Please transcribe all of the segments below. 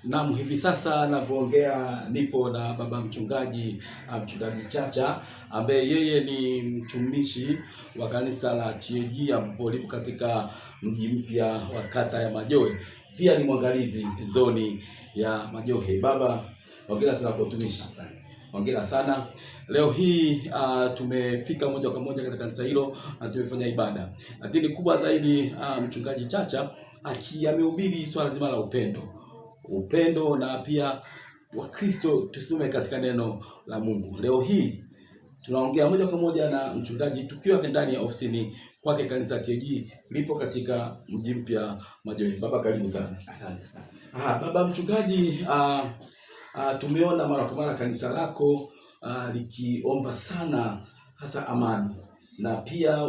Naam, hivi sasa ninavyoongea nipo na baba mchungaji Chacha ambaye yeye ni mtumishi wa kanisa la TAG ambapo lipo katika mji mpya wa kata ya Majohe. Pia ni mwangalizi zoni ya Majohe. Baba, hongera sana kwa utumishi. Hongera sana. Leo hii tumefika moja kwa moja katika kanisa hilo na tumefanya ibada. Lakini kubwa zaidi mchungaji Chacha amehubiri swala zima la upendo na pia Wakristo tusimame katika neno la Mungu. Leo hii tunaongea moja kwa moja na mchungaji tukiwa ndani ya ofisini kwake kanisa TAG lipo katika mji mpya Majohe. Baba, karibu sana. Asante sana. Baba mchungaji, tumeona mara kwa mara kanisa lako likiomba sana hasa amani, na pia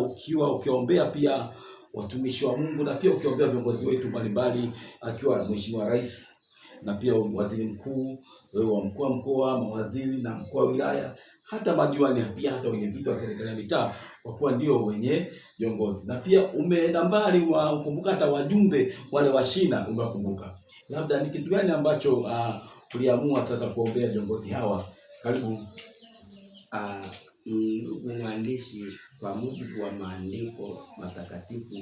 ukiombea pia watumishi wa Mungu, na pia ukiombea viongozi wetu mbalimbali, akiwa Mheshimiwa Rais na pia waziri mkuu, wa mkuu wa mkoa, mawaziri na mkuu wa wilaya, hata madiwani, pia hata wenye viti wa serikali ya mitaa, kwa kuwa ndio wenye viongozi. Na pia umeenda mbali wa ukumbuka hata wajumbe wale wa shina umewakumbuka. Labda ni kitu gani ambacho tuliamua sasa kuombea viongozi hawa? Karibu. Ndugu mwandishi, kwa mujibu wa maandiko matakatifu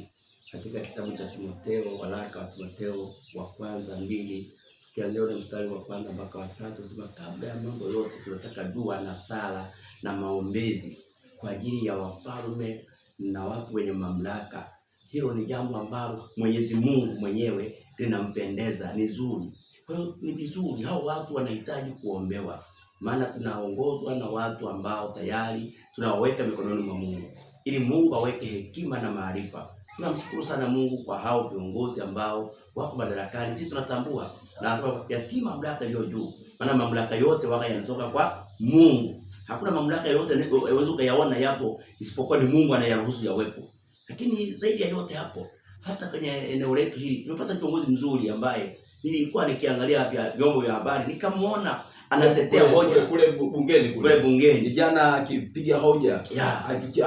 katika kitabu cha Timotheo, waraka wa Timotheo wa kwanza 2, tukianzia ule mstari wa kwanza mpaka wa 3, sema kabla ya mambo yote tunataka dua na sala na maombezi kwa ajili ya wafalme na watu wenye mamlaka. Hilo ni jambo ambalo Mwenyezi Mungu mwenyewe linampendeza, ni zuri. Kwa hiyo ni vizuri, hao watu wanahitaji kuombewa, maana tunaongozwa na watu ambao tayari tunawaweka mikononi mwa Mungu, ili Mungu aweke hekima na maarifa. Tunamshukuru sana Mungu kwa hao viongozi ambao wako madarakani. Sisi tunatambua na sababu yatii mamlaka iliyo juu, maana mamlaka yote waka yanatoka kwa Mungu. Hakuna mamlaka yote unaweza kuyaona yapo isipokuwa ni Mungu anayeruhusu yawepo. Lakini zaidi ya yote hapo, hata kwenye eneo letu hili tumepata kiongozi mzuri ambaye nilikuwa nikiangalia vyombo vya habari nikamwona anatetea hoja kule bungeni jana, akipiga hoja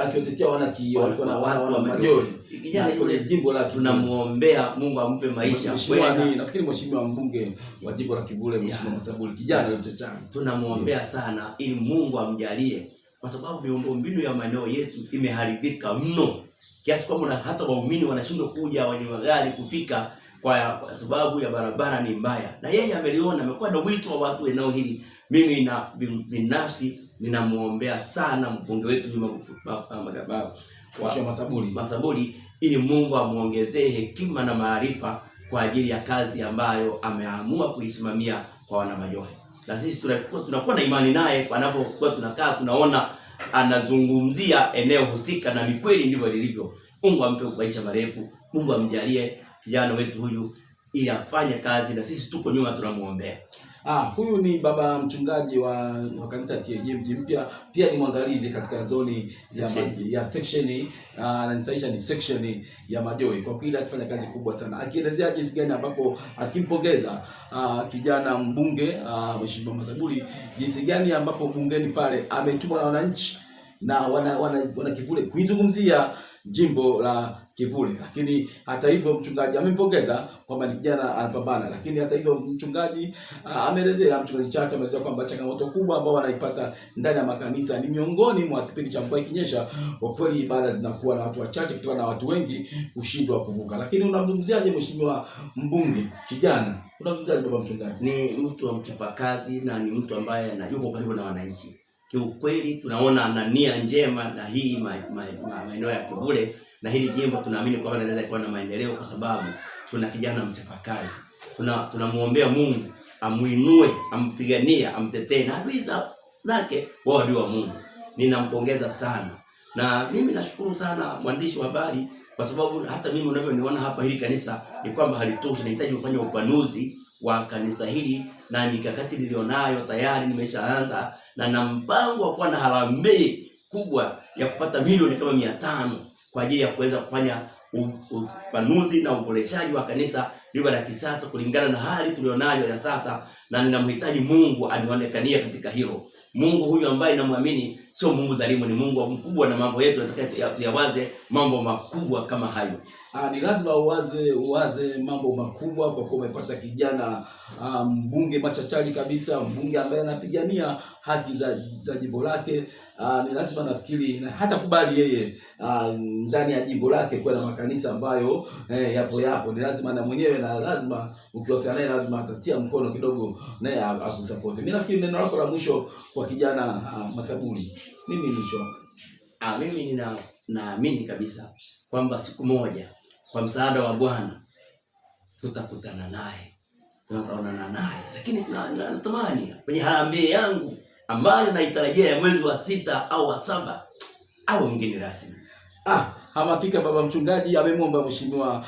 akitetea walikuwa na watu wa Majohe. Kijana yule jimbo la tunamuombea Mungu ampe maisha kwema. Nafikiri mheshimiwa mbunge wa jimbo la Kivule, mheshimiwa Masaburi, kijana yule mchachani, tunamuombea sana ili Mungu amjalie, kwa sababu miundombinu ya maeneo yetu imeharibika mno kiasi kwamba hata waumini wanashindwa kuja, wenye magari kufika kwa sababu ya barabara ni mbaya. Na yeye ameliona, amekuwa na wito wa watu eneo hili. Mimi na binafsi ninamuombea sana mbunge wetu Masaburi, ili Mungu amuongezee hekima na maarifa kwa ajili ya kazi ambayo ameamua kuisimamia kwa wana Majohe. Na sisi tunakuwa na imani naye anapokuwa tunakaa, tunaona anazungumzia eneo husika, na ni kweli ndivyo lilivyo. Mungu ampe maisha marefu, Mungu amjalie kijana wetu huyu ili afanye kazi, na sisi tuko nyuma tunamuombea. Huyu ni baba mchungaji wa kanisa TAG mji mpya, pia ni mwangalizi katika zoni ya section ananisaisha ni section ya Majohe. Kwa kweli akifanya kazi kubwa sana, akielezea jinsi gani ambapo akimpongeza kijana mbunge Mheshimiwa Masaburi, jinsi gani ambapo bungeni pale ametumwa na wananchi na wana Kivule kuizungumzia jimbo la Kivule. Lakini hata hivyo mchungaji amempongeza kwamba ni kijana anapambana. Lakini hata hivyo mchungaji mchungaji Chacha ameelezea kwamba changamoto kubwa ambao wanaipata ndani ya makanisa ni miongoni mwa kipindi cha mvua ikinyesha, kwa kweli ibada zinakuwa na watu wachache kutokana na watu wengi kushindwa kuvuka. Lakini unamzungumziaje mheshimiwa mbunge kijana? Unamzungumziaje baba mchungaji? Ni mtu wa mchapakazi na ni mtu ambaye yuko karibu na wananchi. Kiukweli tunaona ana nia njema na hii maeneo ya Kivule, na hili jimbo tunaamini kwamba linaweza kuwa na maendeleo kwa sababu tuna kijana mchapakazi. Tunamuombea Mungu amuinue, ampigania, amtetee, na adui zake wao ndio wa Mungu. Ninampongeza sana. Na mimi nashukuru sana mwandishi wa habari, kwa sababu hata mimi unavyoniona hapa, hili kanisa ni kwamba halitoshi, nahitaji kufanya upanuzi wa kanisa hili, na mikakati nilionayo tayari nimeshaanza, na mpango wa kuwa na harambee kubwa ya kupata milioni kama 500 kwa ajili ya kuweza kufanya upanuzi na uboreshaji wa kanisa liwe la kisasa kulingana na hali tulionayo ya sasa, na ninamhitaji Mungu anionekanie katika hilo. Mungu huyu ambaye namwamini sio Mungu dhalimu, ni Mungu mkubwa, na mambo yetu nataka tuyawaze mambo makubwa kama hayo. Ni lazima uwaze mambo makubwa, kwa kuwa umepata kijana mbunge machachari kabisa, mbunge ambaye anapigania haki za jimbo lake. Ni lazima nafikiri hata kubali yeye ndani ya jimbo lake kuwa na makanisa ambayo yapo. Ni lazima na mwenyewe, na lazima ukiwasiliana naye lazima atatia mkono kidogo naye akusupport. Mimi nafikiri neno lako la mwisho kwa kijana Masaburi nini mwisho? Mimi naamini kabisa kwamba siku moja kwa msaada wa Bwana tutakutana naye na tutaonana naye, lakini natamani kwenye harambee yangu ambayo naitarajia ya mwezi wa 6 au wa 7 awe mgeni rasmi. Hakika baba mchungaji amemwomba mheshimiwa